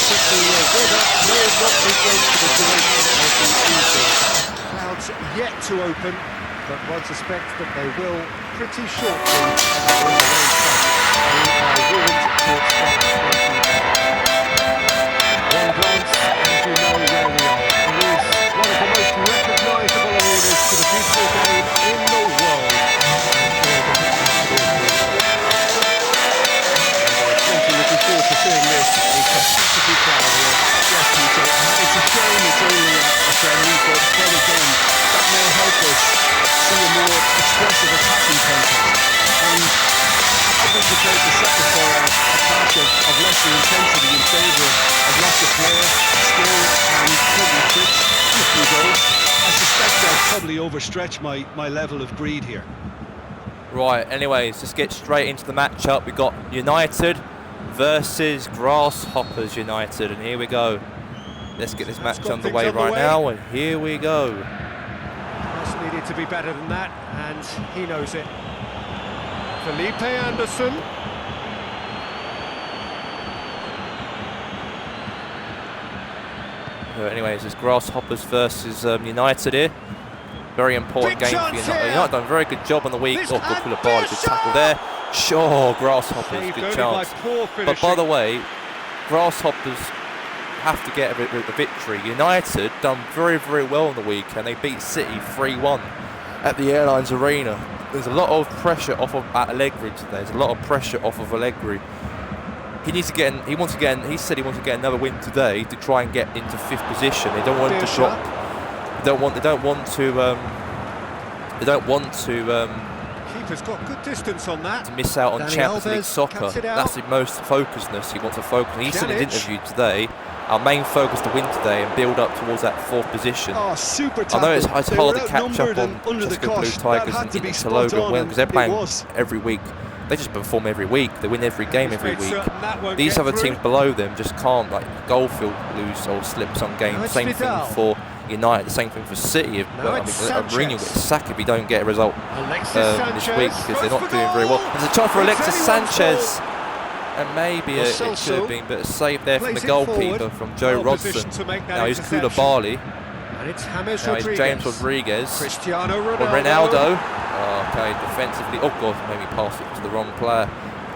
the weather may not be great for the duration of the evening. Clouds yet to open, but one suspects that they will pretty shortly when the rain comes. We are warned to expect one glance and you know where we are. It is one of the most recognisable arenas for the beautiful game in the world. Looking forward to seeing this. A capacity crowd here. Yes, Peter. It's a shame it's only a friendly, but then again, that may help us see a more expressive attacking contest. And I think the trade to set before a clash of lesser intensity in favour of lots of flair, skill, and probably tricks and a few goals. I suspect I'll probably overstretch my level of greed here. Right, anyways, let's get straight into the matchup. We've got United versus Grasshoppers United, and here we go. Let's get this match underway right now, and here we go. Just needed to be better than that, and he knows it. Felipe Anderson. Anyways, it's Grasshoppers versus United here. Very important game for United. United done a very good job on the week. Oh, good Koulibaly, good tackle there. Sure, Grasshoppers, good chance. But by the way, Grasshoppers have to get a victory. United done very, very well on the weekend. They beat City 3-1 at the Airlines Arena. There's a lot of pressure off of Allegri today. There's a lot of pressure off of Allegri. He needs to get. He said he wants to get another win today to try and get into 5th position. They don't want to drop. They don't want to. Keeper's got good distance on that. To miss out on Champions League soccer. That's the most focusedness he wants to focus on. He said in his interview today, our main focus to win today and build up towards that 4th position. Oh, super tackle. I know it's hard to catch up on just the Blue Tigers and Inter Logan well because they're playing every week. They just perform every week. They win every game every week. These other teams below them just can't, like Goldfield, lose or slip some games. Same thing for United, the same thing for City. Mourinho will get sacked if he don't get a result this week because they're not doing very well. There's a chance for Alexis Sanchez, and maybe it should have been, but a save there from the goalkeeper from Joe Rodson. Now he's Koulibaly. Now he's James Rodriguez. Cristiano Ronaldo. Okay, defensively. Oh God, maybe pass it to the wrong player.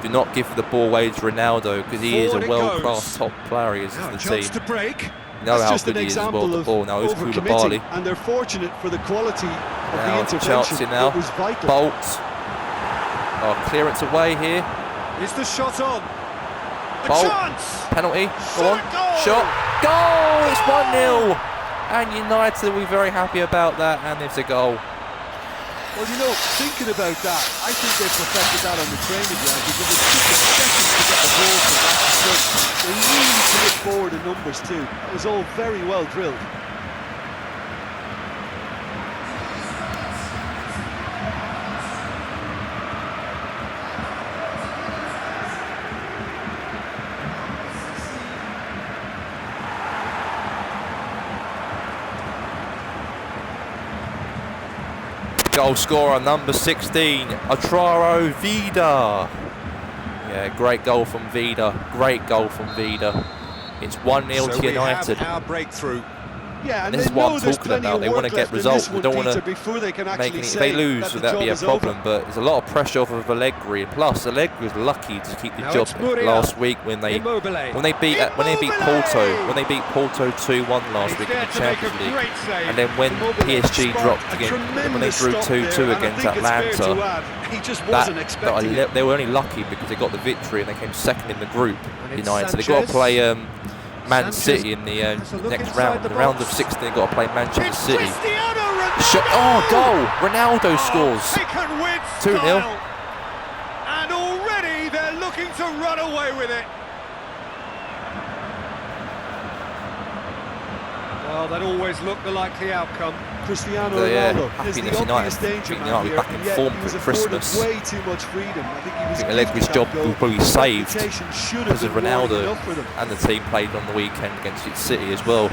Do not give the ball away to Ronaldo because he is a world-class top player. He is the team. Know how good he is as well with the ball. Now he's Koulibaly. And they're fortunate for the quality of the intervention. Chance now. Bolt. Oh, clearance away here. Is the shot on? Bolt. Penalty. Go on. Shot. Goal! It's 1-0. And United will be very happy about that. And it's a goal. Well, you know, thinking about that, I think they perfected that on the training ground because it took them seconds to get the ball from back to front. They really put forward in numbers too. It was all very well drilled. Goal scorer number 16, Atraro Vida. Yeah, great goal from Vida. Great goal from Vida. It's 1-0 to United. Our breakthrough. Yeah, and this is what I'm talking about. They want to get results. They don't want to make any. If they lose, that'd be a problem. But there's a lot of pressure off of Allegri. And plus, Allegri was lucky to keep the job last week when they beat Porto 2-1 last week in the Champions League. And then when PSG dropped again, when they drew 2-2 against Atlanta, they were only lucky because they got the victory and they came second in the group. United. They've got to play Man City in the next round. In the round of 16, they've got to play Manchester City. Oh, goal! Ronaldo scores. 2-0. And already they're looking to run away with it. Well, that always looked the likely outcome. Cristiano Ronaldo is the obvious danger man here, back in form for Christmas. Way too much freedom. I think Allegri's job will probably be saved because of Ronaldo, and the team played on the weekend against City as well.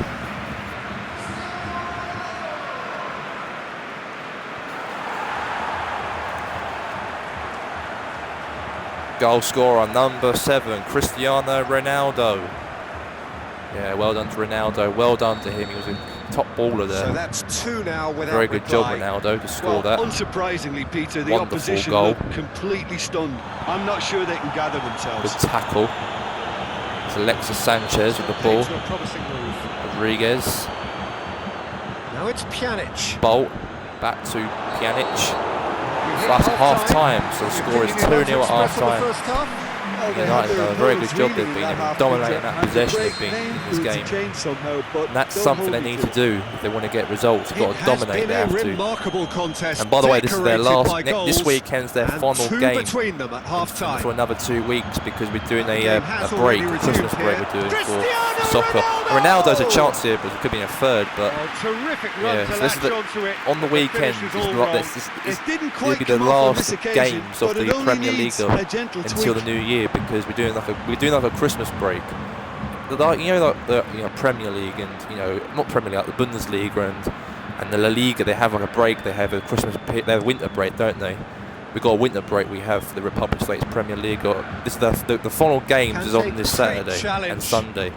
Goal scorer number 7, Cristiano Ronaldo. Yeah, well done to Ronaldo. Well done to him. He was a top baller there. So that's 2 now without Very good reply. job, Ronaldo, to score that. Unsurprisingly, Peter, the Wonderful opposition goal. look completely stunned. I'm not sure they can gather themselves. Good tackle. It's Alexis Sanchez with the ball. Rodriguez. Now it's Pjanic. Bolt. Back to Pjanic. That's half-time, so the score is 2-0 at half-time. United have done a very good job. They've been dominating that possession they've been in this game. And that's something they need to do if they want to get results. They've got to dominate, they have to. And by the way, this is their last, this weekend's their final game for another 2 weeks, because we're doing a break, a Christmas break we're doing for soccer. And Ronaldo's a chance here, but it could be a third. But yeah, so this is on the weekend. It'll be the last games of the PremierLiga until the new year, because we're doing like a Christmas break. The Premier League and not Premier League, like the Bundesliga and the La Liga, they have like a break. They have a they have a winter break, don't they? We've got a winter break. We have for the Republic States Premier League. This is the final games is on this Saturday and Sunday,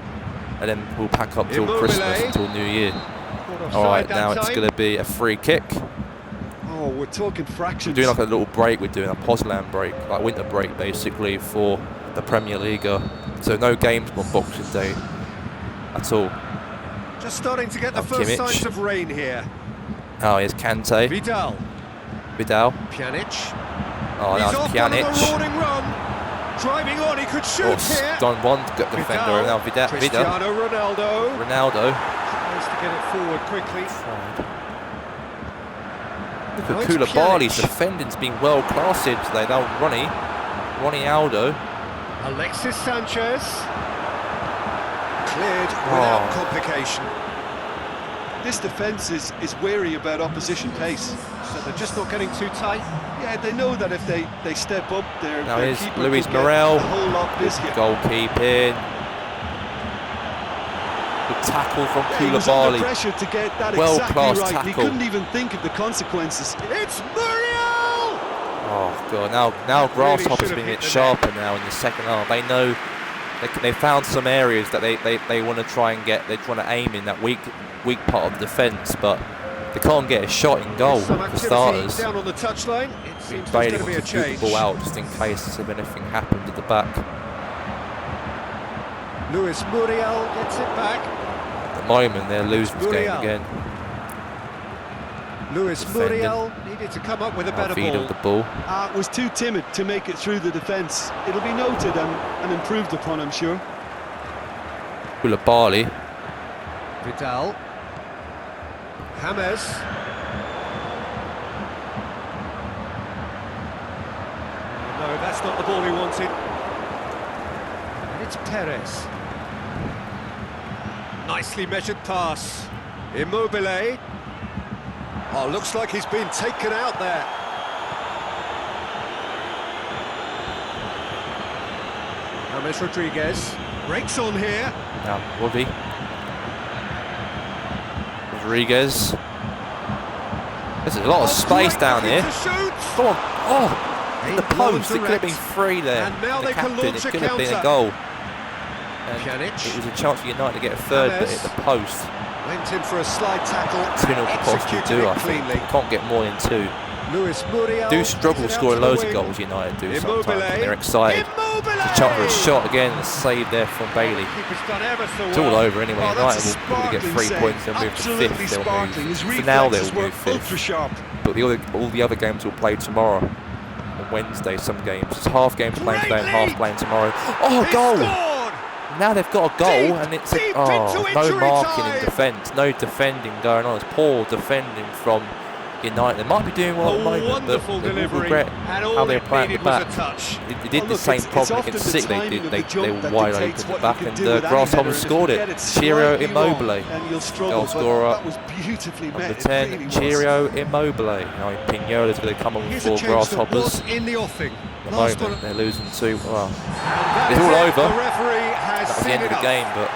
and then we'll pack up till Christmas, until New Year. All right, now it's going to be a free kick. Oh, we're talking fractions. We're doing like a little break. We're doing a Poznan break, like winter break, basically, for the PremierLiga. So no games on Boxing Day at all. Just starting to get the first signs of rain here. Oh, here's Kante. Vidal. Pjanic. Oh, that's Pjanic. Driving on, he could shoot here. Done one, got the defender. Now Vidal. Ronaldo. Tries to get it forward quickly. Look at Koulibaly's defending's been well classed here today. Now Ronnie Aldo. Alexis Sanchez. Cleared without complication. This defence is wary about opposition pace. So they're just not getting too tight. Yeah, they know that if they step up, their here's keeper Luis could get Morel. a whole lot busier. Goalkeeping. Good tackle from He was under Koulibaly. pressure to get that Well-class exactly right. He tackle. couldn't even think of the consequences. It's Muriel! Oh god! Now Grasshopper's being a bit sharper now in the second half. They know they found some areas that they want to try and get. They want to aim in that weak part of the defence, but they can't get a shot in goal for starters. Down on the touchline. It seems Bailey there's going to be a wants to boot change. the ball out just in case if anything happened at the back. Luis Muriel gets it back. At the moment, they're losing this game again. Luis Muriel needed to come up with a better ball. The ball. Was too timid to make it through the defence. It'll be noted and improved upon, I'm sure. Koulibaly. Vidal. James. No, that's not the ball he wanted. And it's Perez. Nicely measured pass. Immobile. Oh, looks like he's been taken out there. James Rodriguez breaks on here. Now Woody. Rodriguez. There's a lot of space down here. Come on. Oh, hit the post. It could have been free there. And now they can launch a It could have been a counter. goal. And Pjanic. it was a chance for United to get a third, but hit the post. Went in for a slide tackle. 2-0 could possibly Executed do, it I think. cleanly. Can't get more than 2. Luis Muriel Do struggle gets it out scoring to the loads of wing. goals, United do Immobile. sometimes when they're excited. Immobile. It's a chance for a shot again, a save there from Bailey. Keeper's done ever so It's all well. over anyway. Oh, United that's a will probably get 3 sparkling points. They'll save. move to 5th. Absolutely They'll sparkling. move. His For now, reflexes they'll were move 5th. ultra sharp. But all the other games will play tomorrow. On Wednesday, some games. It's half games playing today and half playing tomorrow. Oh, goal! Now they've got a goal, and it's deep no into marking time. in defence, no defending going on. It's poor defending from United. They might be doing well at the moment, but wonderful they will delivery, regret and how all they're it playing at the needed was back. a touch. They did the same problem against City. They were wide open at the back, and Grasshopper scored it. Cheerio Immobile, goal scorer. That was beautifully Number met. 10, It really was. Cheerio Immobile. Pignola's going to come on Here's for a change Grasshoppers. that was in the offing. At the Last moment, one. they're losing 2. Well, That it's is all it. over. The referee has that was the seen end of the enough. game, but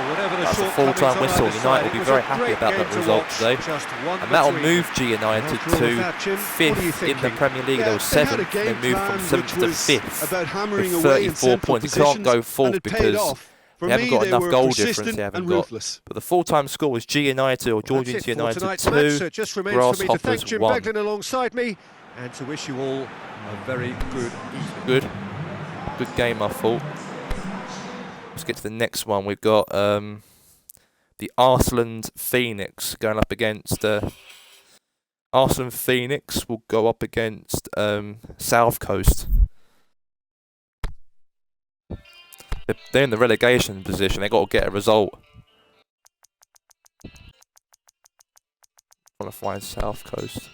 Whatever the that's a shortcomings full-time on whistle. either United side, will be it was very a happy great about game that to result watch. today. Just one And that'll between move G United Well, to that, Jim. What are you 5th in the thinking? Premier League. They were They had a 7th. They game moved from plan 7th to which was 5th about hammering with away in 34 central points. You can't go positions, and 4th it paid because off. For they haven't me, got they enough were goal persistent difference. They haven't and got. ruthless. But the full-time score was G United or Georgines United 2, So it just remains for me to thank Grasshoppers Jim 1. Beglin alongside me and to wish you all a very good evening. Good game, I thought. Let's get to the next one. We've got the Arsland Phoenix going up against. Arsland Phoenix will go up against South Coast. They're in the relegation position. They've got to get a result. Trying to find South Coast.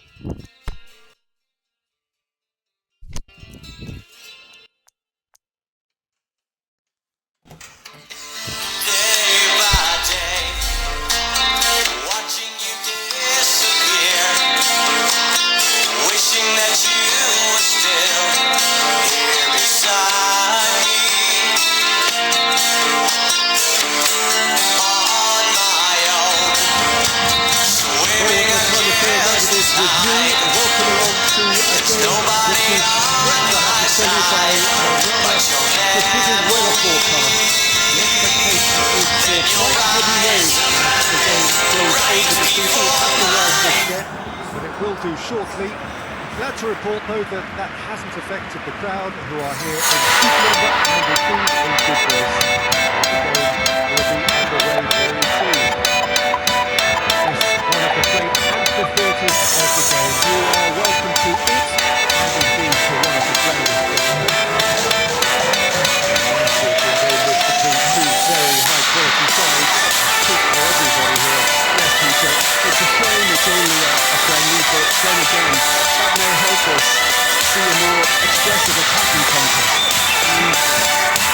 But it will do shortly. Glad to report, though, that that hasn't affected the crowd, who are here in peak number and the team in good grace. The game will be underway very soon. It's one of the great amphitheatres of the game. You are welcome to it, and indeed to one of the greatest. Between two very high-quality sides. For everybody here. Yes, Peter, it's a shame it's only a friendly, but then again, that may help us see a more expressive attacking contest.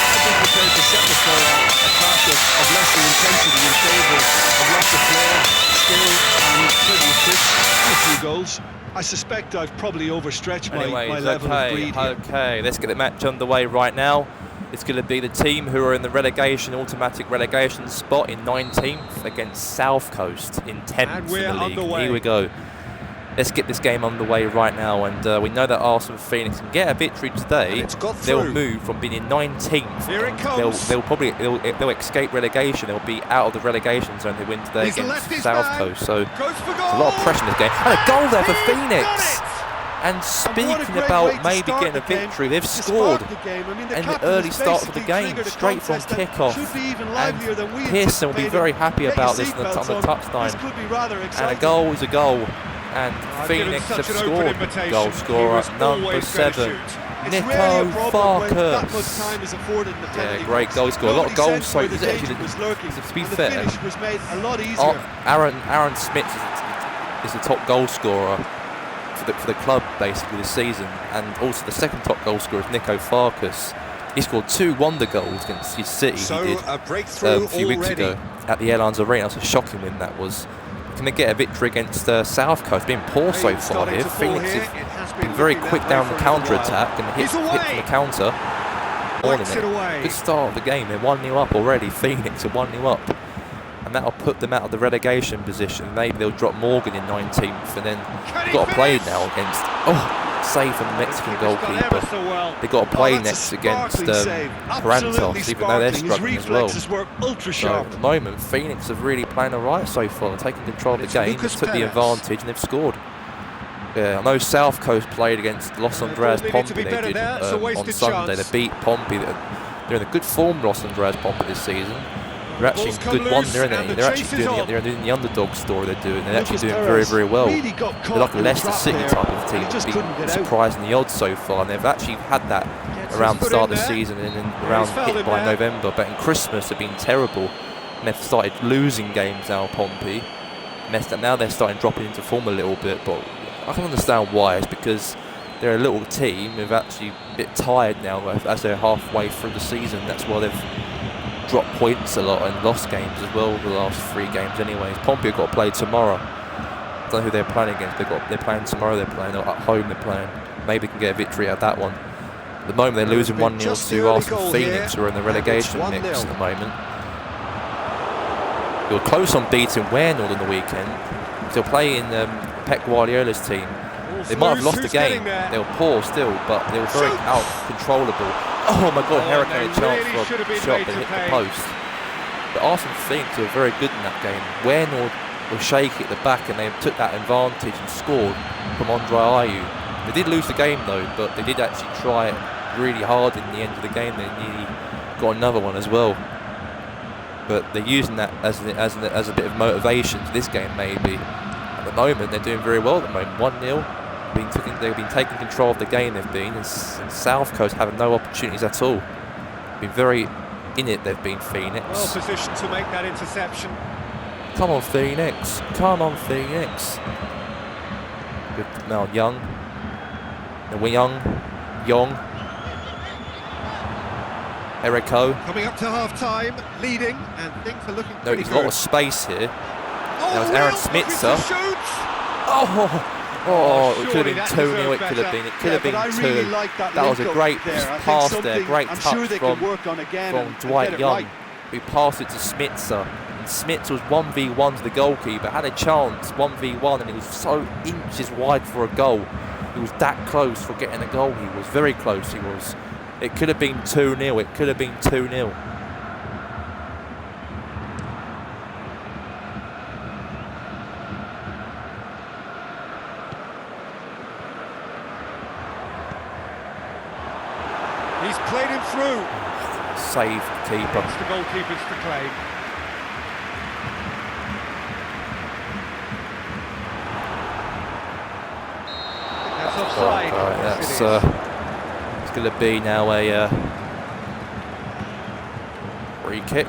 I'd be prepared to settle for a clash of lesser intensity in favour of lots of flair, skill and plenty of tricks and a few goals. I suspect I've probably overstretched my level of greed here. Okay, let's get the match underway right now. It's going to be the team who are in the automatic relegation spot in 19th against South Coast in 10th in the league. Here we go. Let's get this game underway right now, and we know that Arsland Phoenix can get a victory today. They'll move from being in 19th. Here it comes. They'll escape relegation. They'll be out of the relegation zone. They win today against South Coast. So a lot of pressure in this game. And a goal there for Phoenix. And speaking about maybe getting a victory, they've scored in the early start of the game, straight from kickoff. And Pearson will be very happy about this on the touchline. And a goal is a goal. And Phoenix have scored. Goal scorer number 7, Nico Farkas. Yeah, great goal scorer. A lot of goals. So actually, to be fair, Aaron Smith is the top goal scorer for the club basically this season, and also the second top goal scorer is Nico Farkas. He scored 2 wonder goals against his City. He did a few weeks ago at the Airlines Arena. It was a shocking win that was. Can they get a victory against South Coast? Been poor so far here. Phoenix has been very quick down the counter attack and hit from the counter. Good start of the game. They're 1-0 up already. Phoenix are 1-0 up. And that'll put them out of the relegation position. Maybe they'll drop Morgan in 19th, and then they've got to play now against. Save from the Mexican goalkeeper. They've got to play next against Parantos, even though they're struggling as well. So at the moment, Phoenix have really playing alright so far. They're taking control of the game. They took the advantage and they've scored. Yeah, I know South Coast played against Los Andreas Pompey. They did on Sunday. They beat Pompey. They're in a good form, Los Andreas Pompey this season. They're actually in good one. They're doing the underdog story. They're actually doing very, very well. They're like a Leicester City type of team. They've been surprising the odds so far, and they've actually had that around the start of the season and then around hit by November. But in Christmas, they've been terrible. And they've started losing games now. Pompey messed up. Now they're starting dropping into form a little bit, but I can understand why. It's because they're a little team. They're actually a bit tired now as they're halfway through the season. That's why they've dropped points a lot and lost games as well the last 3 games anyways. Pompey have got to play tomorrow. I don't know who they're playing against. They're playing tomorrow. They're playing at home. They're playing. Maybe they can get a victory out of that one. At the moment they're losing 1-0 to Arsland Phoenix, who are in the relegation mix at the moment. They were close on beating Warenord on the weekend. They'll play in Pep Guardiola's team. They might have lost the game. They were poor still, but they were very out-controllable. Oh my God, Herrick had a chance for a shot but hit the post. But Arsenal Phoenix were very good in that game. When were shaky at the back and they took that advantage and scored from Andre Ayew. They did lose the game though, but they did actually try it really hard in the end of the game. They nearly got another one as well. But they're using that as a bit of motivation to this game maybe. At the moment, they're doing very well at the moment. 1-0. They've been taking control of the game, and South Coast having no opportunities at all. Been very in it, they've been, Phoenix. Well positioned to make that interception. Come on, Phoenix. Come on, Phoenix. Good. Now, Young. Eriko. Coming up to half-time, leading, and things are looking pretty There's good. a lot of space here. That was Aaron Smitzer. It could have been 2-0, it could have been 2. Really that was a great pass there, great touch from Dwight Young. We passed it to Smitzer. And Smitzer was 1v1 to the goalkeeper, had a chance, 1v1, and he was so inches wide for a goal. He was that close for getting a goal. He was very close, he was. It could have been 2-0, it could have been 2-0. He's played him through. Save keeper. It's the goalkeeper's to claim. That's offside. Right, that's it's going to be now a free kick.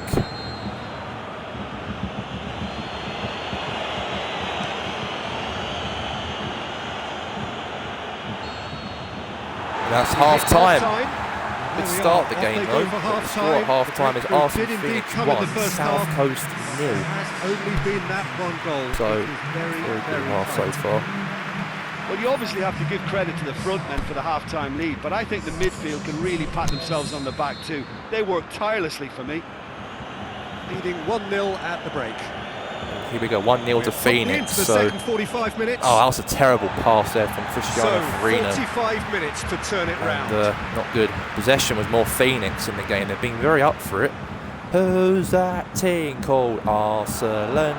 That's half time. Good start the game though. The score at half time is Arsenal Phoenix 1, South Coast 0. Has only been that one goal. So very good half so far. Well, you obviously have to give credit to the front men for the half-time lead, but I think the midfield can really pat themselves on the back too. They work tirelessly for me. Leading 1-0 at the break. Here we go, 1-0 to Phoenix. The so, second 45 minutes. oh, that was a terrible pass there from Cristiano Farina. 45 minutes to turn it round. Not good. Possession was more Phoenix in the game. They've been very up for it. Who's that team called Arsenal?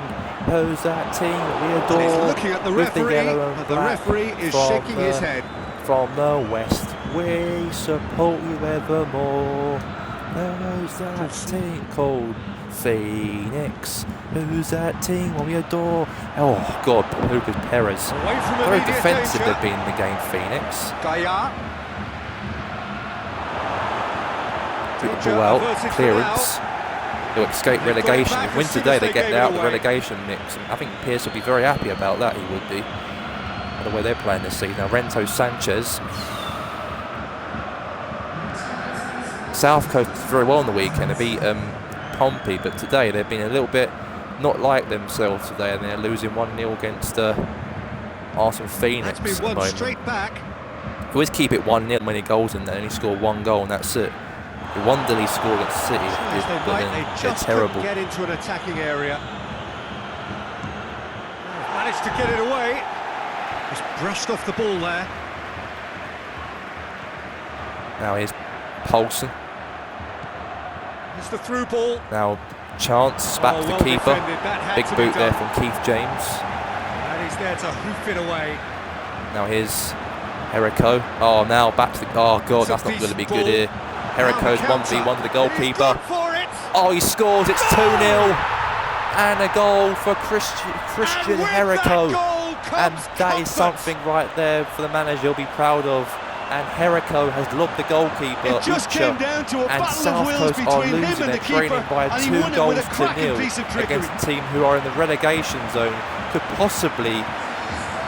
Who's that team we adore? He's looking at the referee, and the referee is shaking his head. From the West, we support you evermore. Who's that team called Phoenix? Who's that team we adore? Oh God, Lucas Perez. Very defensive they've been in the game, Phoenix. Gaia. Good ball out, clearance. They'll escape relegation. If win today, they get out of the relegation mix. And I think Pierce will be very happy about that. He would be. By the way they're playing this season. Now, Rento Sanchez. South Coast did very well on the weekend. They beat Pompey, but today they've been a little bit not like themselves today, and they're losing 1-0 against Arsenal Phoenix. That's been one straight back. Always keep it 1-0 many goals in there. Only score one goal, and that's it. The one that he scored at City they're terrible. Get into an attacking area. Managed to get it away. Just brushed off the ball there. Now here's Poulsen. It's the through ball. Now chance back to the keeper. Big boot there from Keith James. And he's there to hoof it away. Now here's Eriko. Oh, now back to the. Oh God, that's not going to be good here. Eriko's 1v1 to the goalkeeper. Oh, he scores. It's 2-0. And a goal for Christian Eriko. And that is something right there for the manager he'll be proud of. And Eriko has lobbed the goalkeeper, Ucha, and South Coast are losing. They're trailing by 2 goals to 0 against a team who are in the relegation zone. Could possibly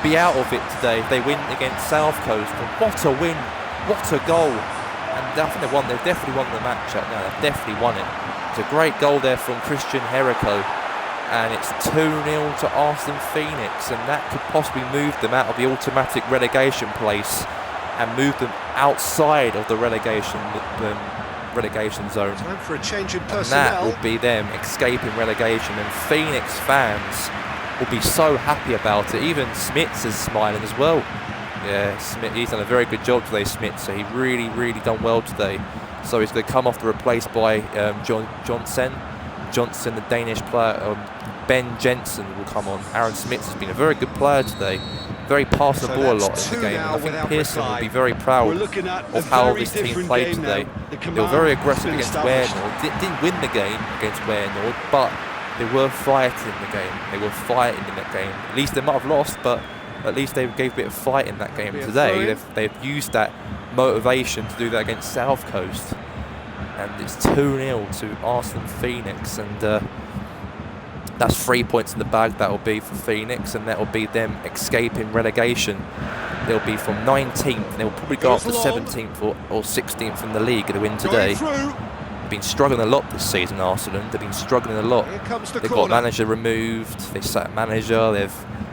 be out of it today if they win against South Coast. And what a win, what a goal. And I think they've definitely won the match up now. They've definitely won it. It's a great goal there from Christian Eriko. And it's 2-0 to Arsenal Phoenix. And that could possibly move them out of the automatic relegation place and move them outside of the relegation zone. Time for a change in personnel. And that will be them escaping relegation. And Phoenix fans will be so happy about it. Even Smits is smiling as well. Yeah, Smith, he's done a very good job today, Smith. So he really done well today. So he's going to come off to replace by Johnson, the Danish player. Ben Jensen will come on. Aaron Smits has been a very good player today. Very pass the ball a lot in the game. And I think Pearson will be very proud of how this team played today. They were very aggressive against Warenord. Didn't win the game against Warenord, but they were fighting in the game. They were fighting in that game. At least they might have lost, but at least they gave a bit of fight in that game today. They've used that motivation to do that against South Coast. And it's 2-0 to Arsenal Phoenix. And that's 3 points in the bag. That will be for Phoenix, and that will be them escaping relegation. They'll be from 19th. They'll probably go up to 17th or 16th in the league if they win today. They've been struggling a lot this season, Arsenal. They've been struggling a lot. They've got manager removed. They sat manager.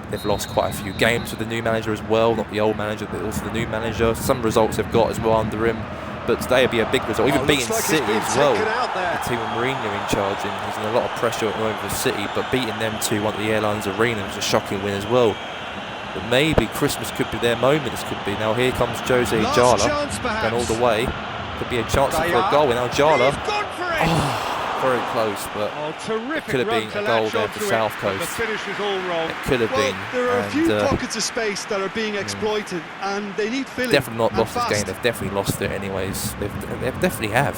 They've lost quite a few games with the new manager as well. Not the old manager, but also the new manager. Some results they've got as well under him. But today will be a big result. Even beating City as well. The team with Mourinho in charge, and there's a lot of pressure over City. But beating them 2-1 at the Airlines Arena was a shocking win as well. But maybe Christmas could be their moment. This could be. Now here comes Jose Jala going all the way. Could be a chance for a goal. Now Jala, very close, but it could have been a goal there for South Coast. It could have been. There are a few pockets of space that are being exploited, and they need filling. Definitely not lost this game. They've definitely lost it anyways. They definitely have.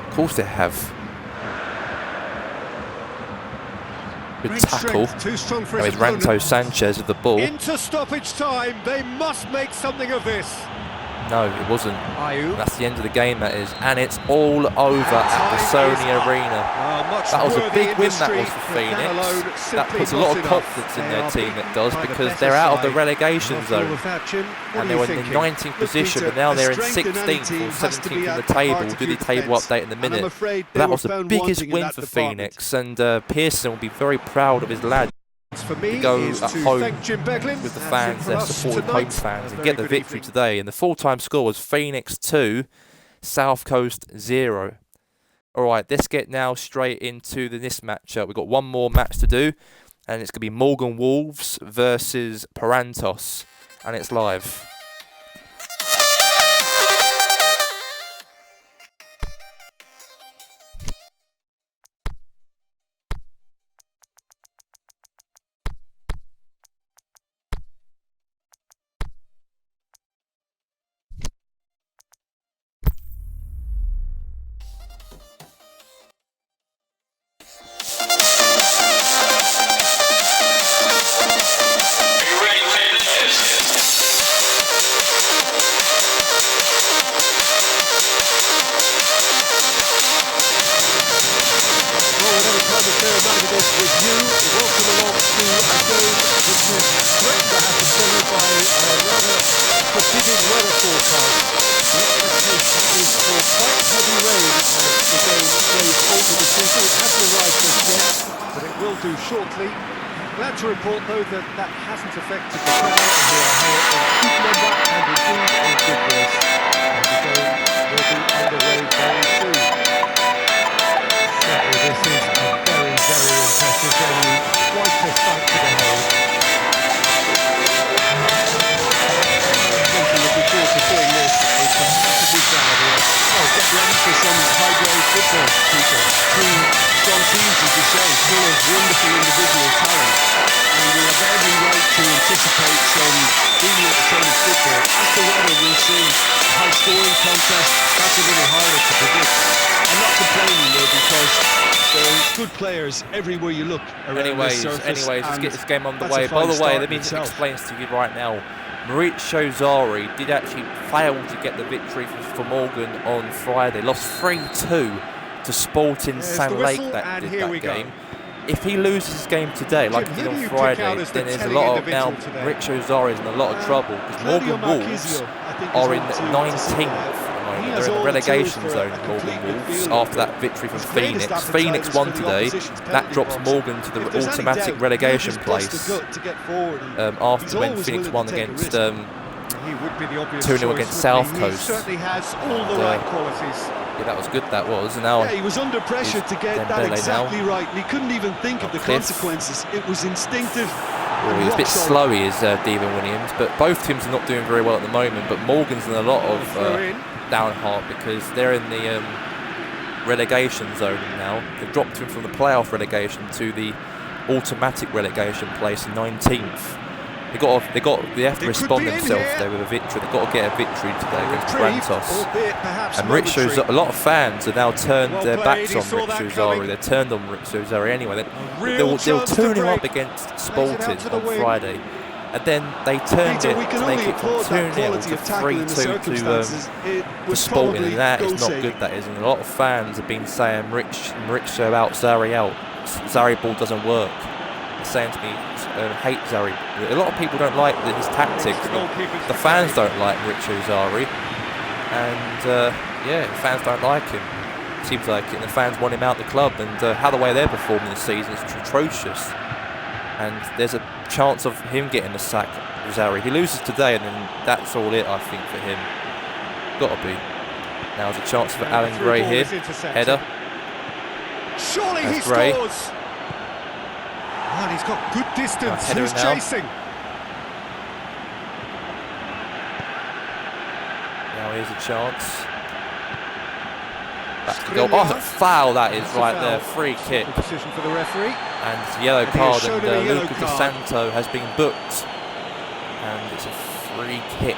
Of course they have. Good tackle. Now it's Ranto Sanchez with the ball. Into stoppage time. They must make something of this. No, it wasn't. That's the end of the game, that is. And it's all over at the Sony Arena. That was a big win, that was for Phoenix. That puts a lot of confidence in their team, it does, because they're out of the relegation zone. And they were in the 19th position, but now they're in 16th or 17th in the table. We'll do the table update in a minute. But that was the biggest win for Phoenix, and Pearson will be very proud of his lad. To go at home with the fans, their supporting home fans, and get the victory today. And the full-time score was Phoenix 2, South Coast 0. Alright, let's get now straight into this matchup. We've got one more match to do, and it's going to be Morgan Wolves versus Parantos, and it's live. Shortly. Glad to report, though, that hasn't affected the crowd, who are here in good number and indeed in good voice. And the game will be underway very soon. Certainly, this is a very, very impressive venue. Quite a sight to behold. Looking forward to seeing this. A capacity crowd here. Oh, get ready for some high-grade football, Peter. Two strong teams, as you say, full of wonderful individual talent, and we have every right to anticipate some really entertaining football. As to whether we'll see a high-scoring contest, that's a little harder to predict. I'm not complaining though, because there are good players everywhere you look around this surface. Anyways, let's get this game on the way. By the way, let me explain to you right now. Maurizio Zari did actually fail to get the victory for Morgan on Friday. Lost 3-2 to Sporting San Lake that game. If he loses his game today, like he did on Friday, then there's a lot of, now Maurizio Zari is in a lot of trouble, because Morgan Wolves are in 19th at the moment. They're in the relegation zone, Morgan Wolves, after that victory from Phoenix. Phoenix won today. That drops Morgan to the automatic relegation place after when Phoenix won against 2-0 against South Coast. Yeah, that was good, that was. And now he was under pressure to get that exactly right. And he couldn't even think of the consequences. It was instinctive, Well, he's a bit slowy, is Devon Williams, but both teams are not doing very well at the moment. But Morgan's in a lot of downheart because they're in the relegation zone now. They've dropped him from the playoff relegation to the automatic relegation place in 19th. They have to respond themselves today with a victory. They've got to get a victory today against Brantos. And a lot of fans have now turned their backs on Rick Suzari. They've turned on Rick Suzari anyway. They'll tune him up against Sporting on Friday. And then they turned it to make it from 2-0 to 3-2 to Sporting. And that is not good, that is. And a lot of fans have been saying Rick out, Zari out. Zari ball doesn't work. They're saying to me, hate Zari. A lot of people don't like his tactics. The fans don't like Richo Zari, and the fans don't like him. Seems like it. And the fans want him out the club. And how the way they're performing this season is atrocious. And there's a chance of him getting the sack, Zari. He loses today, and then that's all it, I think, for him. Got to be. Now there's a chance for Alan Gray here. Header. Surely he scores. And he's got good distance. Who's chasing? Now here's a chance. Back to goal. Oh, foul that is right there. Free kick. Decision for the referee. And yellow card, and Luca De Santo has been booked. And it's a free kick.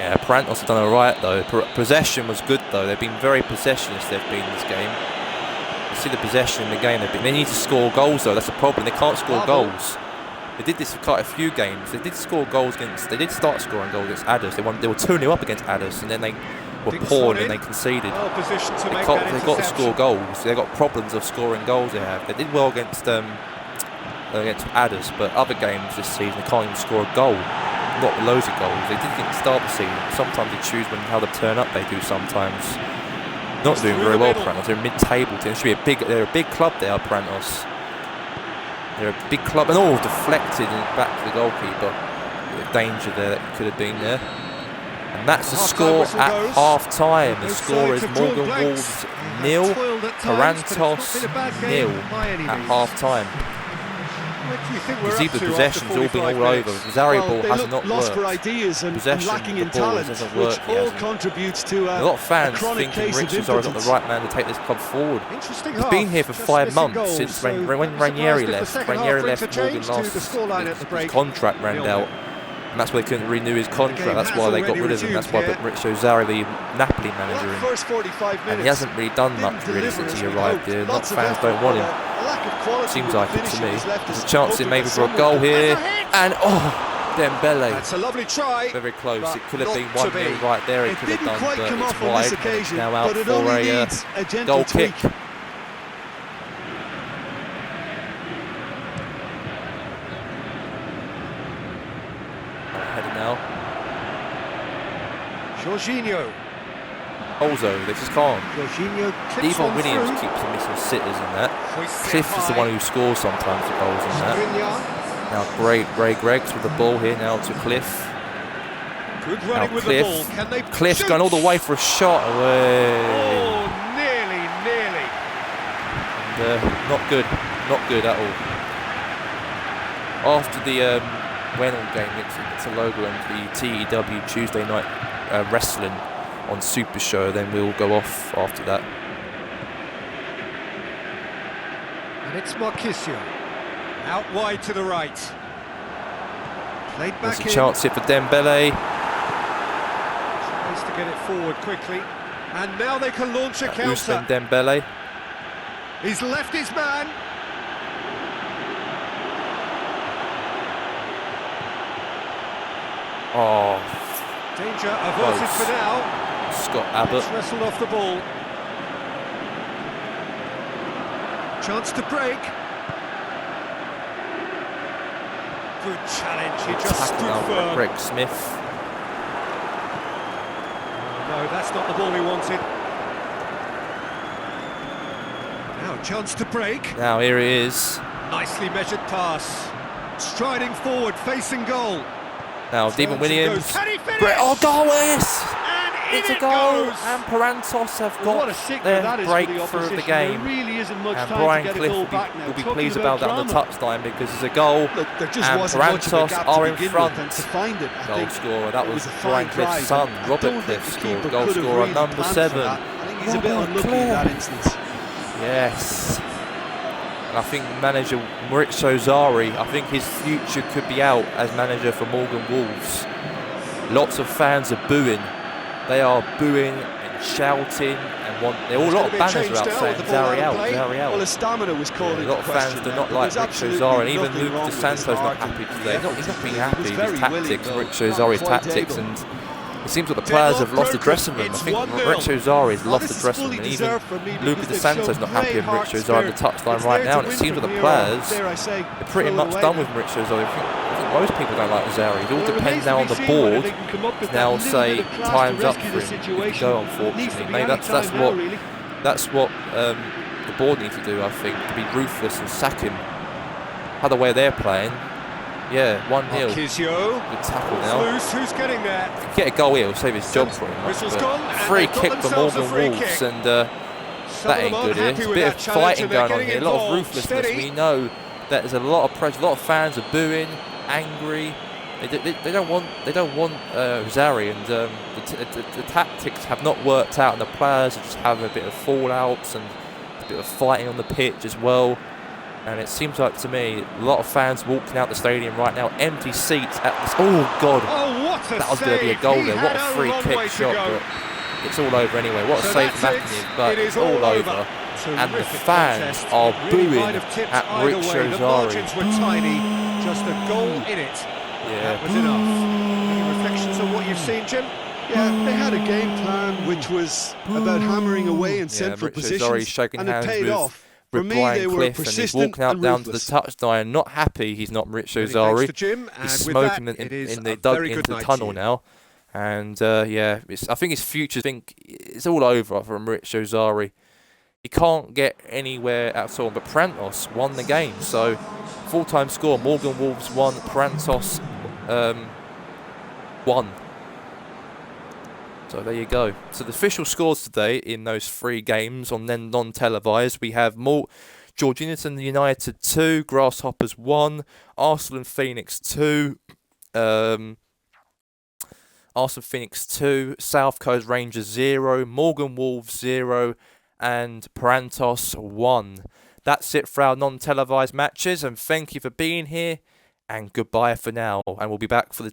Yeah, Prantos have done alright though. Possession was good though. They've been very possessionist, they've been in this game. See the possession in the game. They need to score goals though. That's the problem. They can't score goals. They did this for quite a few games. They did score goals against. They did start scoring goals against Addis. They were 2-0 up against Addis, and then they were poor and they conceded. They've got to score goals. They've got problems of scoring goals. They have. They did well against Addis, but other games this season they can't even score a goal. Not loads of goals. They did at the start of the season. Sometimes they choose how they turn up. They do sometimes. Not doing very well, Prantos. They're mid-table team. They're a big club. They are, Prantos. They're a big club, and all deflected and back to the goalkeeper. Danger there that could have been there. And that's the score at half-time. The score is Morgan Wolves 0, Tarantos 0 at half-time. You see the possession's all been all over. The Zari ball has not worked. Possession, the ball hasn't worked yet. A lot of fans thinking Richard's got the right man to take this club forward. He's been here for 5 months since when Ranieri left. Ranieri left Morgan last. His contract ran out. And that's why they couldn't renew his contract. That's why they got rid of him. That's why they put Richo Zari, the Napoli manager, in. And he hasn't really done much really since he arrived here. A lot of fans don't want him. Seems like it to me. There's a chance in maybe for a goal here. And Dembele. That's a lovely try. Very close. It could have been 1-0 right there. It could have done, but it's wide. It's now out for a goal kick. Jorginho. Also, they just can't. Jorginho Devon Williams keeps missing sitters in that. Cliff is the one who scores sometimes the goals in that. Now Greggs with the ball here now to Cliff. Good running with the ball. Can they Cliff's going all the way for a shot away. Oh, nearly. And, not good at all. After the Wennell game, it's a logo and the TEW Tuesday night wrestling on Super Show, then we'll go off after that. And it's Marquisio out wide to the right. Played back. There's a chance here for Dembele. Tries to get it forward quickly, and now they can launch a counter. Ousmane Dembele. He's left his man. Oh. Danger averted for now. Scott Abbott. It's wrestled off the ball. Chance to break. Good challenge. He just stood firm. Greg Smith. No, that's not the ball he wanted. Now chance to break. Now here he is. Nicely measured pass. Striding forward, facing goal. Now Devon Williams. Can he finish? Great. Oh, goal, yes! And It's a goal, and Parantos have got their breakthrough of the game. And Brian Cliff will be pleased about that on the touchline because it's a goal, and Parantos are in front. Goal scorer, that was Brian Cliff's son, Robert Cliff, scored. Goal scorer number 7. I think he's a bit unlucky in that instance. Yes. And I think manager Maurizio Sarri, I think his future could be out as manager for Morecambe Wolves. Lots of fans are booing. They are booing and shouting and a lot of banners are out saying Sarri out, Sarri out. Well, his stamina was called a lot of fans do not like Maurizio Sarri, and even Luke De Santo's not happy today. He's not being happy with his tactics, Maurizio Sarri's tactics, and it seems like the players have lost the dressing room. I think Maurizio Sarri has lost the dressing room, and even Luke De Santo's not happy with Maurizio Sarri on the touchline right now, and it seems like the players are pretty much done with Maurizio Sarri. I think most people don't like Sarri. It all depends now on the board to now say time's up for him. He can go, unfortunately. Maybe that's what the board needs to do, I think, to be ruthless and sack him. How the way they're playing. Yeah, 1-0. Good tackle now. Who's getting there? If he get a goal here, he'll save his job for him. Free kick for Morecambe Wolves, and that ain't good here. There's a bit of fighting going on here, a lot of ruthlessness. We know that there's a lot of pressure, a lot of fans are booing, angry. They don't want Sarri, and the tactics have not worked out, and the players are just having a bit of fallouts and a bit of fighting on the pitch as well. And it seems like to me a lot of fans walking out the stadium right now, empty seats at this. Oh God, that was going to be a goal there. What a free kick shot, but it's all over anyway. What a save from McInnes, but it's all over. And the fans are booing at Maurizio Sarri. Just a goal in it. Yeah, that was enough. Any reflections on what you've seen, Jim? Yeah, they had a game plan which was about hammering away in central positions, and it paid off. For me, Brian they were Cliff, and he's walking out down to the touchline, not happy. He's not Maurizio Sarri. He's smoking in the tunnel now, and yeah, I think his future. I think it's all over for Maurizio Sarri. He can't get anywhere at all. But Parantos won the game, so full-time score: Morecambe Wolves 1, Parantos 1. So there you go. So the official scores today in those 3 games on then non-televised, we have Georginaton United 2, Grasshoppers 1, Arsenal and Phoenix 2, South Coast Rangers 0, Morecambe Wolves 0, and Parantos 1. That's it for our non-televised matches, and thank you for being here, and goodbye for now. And we'll be back for the